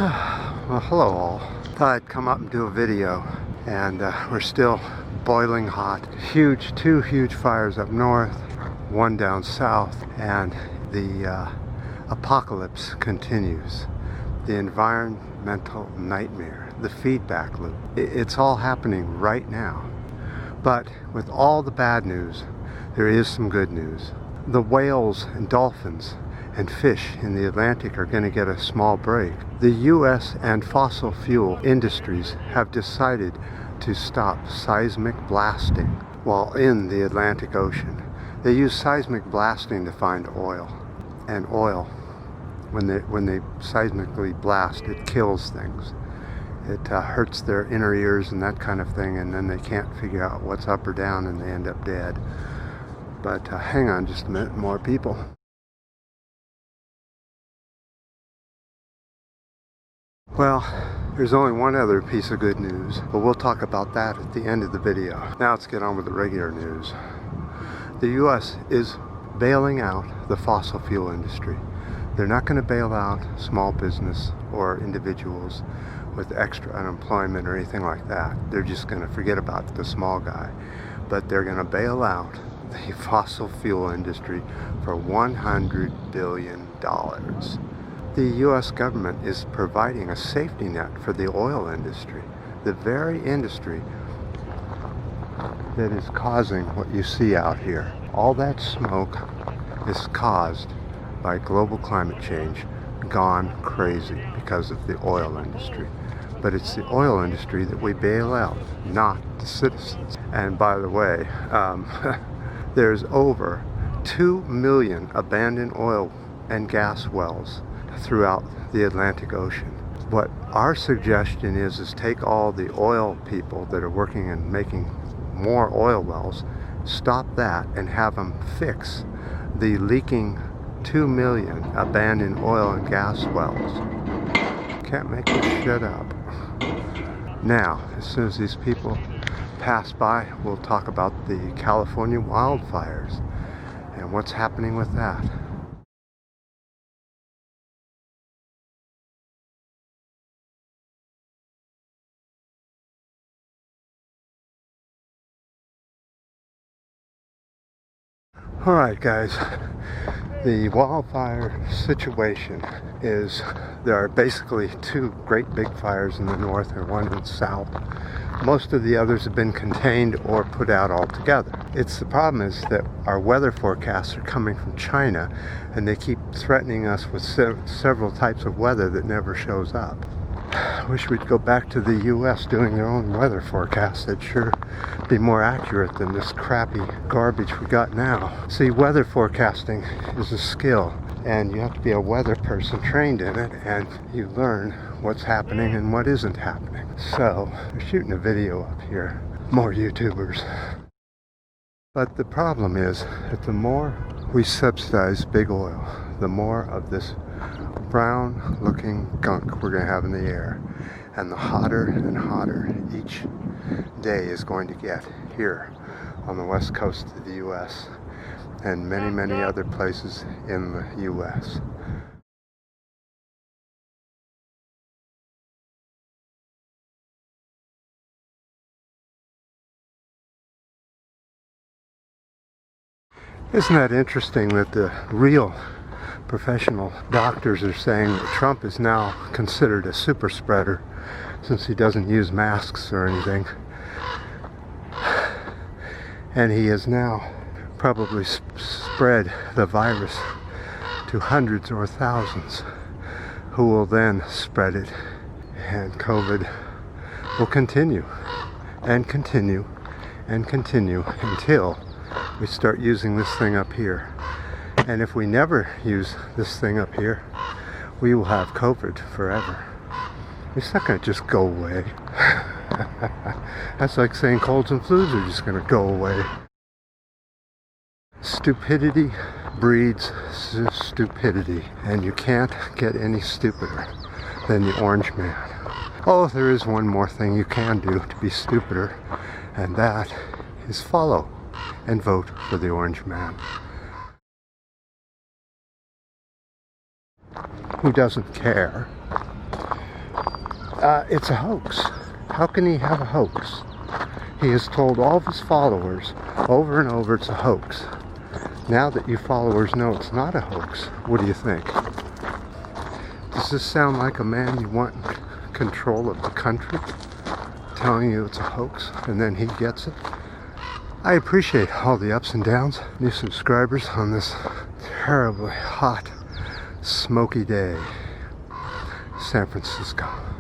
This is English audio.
Well, hello all. Thought I'd come up and do a video, and we're still boiling hot. Two huge fires up north, one down south, and the apocalypse continues. The environmental nightmare, the feedback loop. It's all happening right now. But with all the bad news, there is some good news. The whales and dolphins and fish in the Atlantic are going to get a small break. The U.S. and fossil fuel industries have decided to stop seismic blasting while in the Atlantic Ocean. They use seismic blasting to find oil. And oil, when they seismically blast, it kills things. It hurts their inner ears and that kind of thing, and then they can't figure out what's up or down and they end up dead. But hang on just a minute, more people. Well, there's only one other piece of good news, but we'll talk about that at the end of the video. Now let's get on with the regular news. The U.S. is bailing out the fossil fuel industry. They're not going to bail out small business or individuals with extra unemployment or anything like that. They're just going to forget about the small guy. But they're going to bail out the fossil fuel industry for $100 billion. The U.S. government is providing a safety net for the oil industry, the very industry that is causing what you see out here. All that smoke is caused by global climate change, gone crazy because of the oil industry. But it's the oil industry that we bail out, not the citizens. And by the way, there's over 2 million abandoned oil and gas wells throughout the Atlantic Ocean. What our suggestion is take all the oil people that are working and making more oil wells, stop that and have them fix the leaking 2 million abandoned oil and gas wells. Can't make this shit up. Now, as soon as these people pass by, we'll talk about the California wildfires and what's happening with that. Alright guys, the wildfire situation is there are basically two great big fires in the north and one in the south. Most of the others have been contained or put out altogether. The problem is that our weather forecasts are coming from China and they keep threatening us with several types of weather that never shows up. I wish we'd go back to the U.S. doing their own weather forecasts. It'd sure be more accurate than this crappy garbage we got now. See, weather forecasting is a skill, and you have to be a weather person trained in it, and you learn what's happening and what isn't happening. So, we're shooting a video up here. More YouTubers. But the problem is that the more we subsidize big oil, the more of this brown looking gunk we're going to have in the air, and the hotter and hotter each day is going to get here on the west coast of the US and many other places in the US. Isn't that interesting that the real professional doctors are saying that Trump is now considered a super spreader since he doesn't use masks or anything, and he has now probably spread the virus to hundreds or thousands who will then spread it, and COVID will continue and continue and continue until we start using this thing up here. And if we never use this thing up here, we will have COVID forever. It's not going to just go away. That's like saying colds and flus are just going to go away. Stupidity breeds stupidity, and you can't get any stupider than the orange man. Oh, there is one more thing you can do to be stupider, and that is follow and vote for the orange man. Who doesn't care It's a hoax. How can he have a hoax? He has told all of his followers over and over it's a hoax. Now that you followers know it's not a hoax, what do you think? Does this sound like a man you want in control of the country, telling you it's a hoax, and then he gets it? I appreciate all the ups and downs. New subscribers on this terribly hot, smoky day. San Francisco.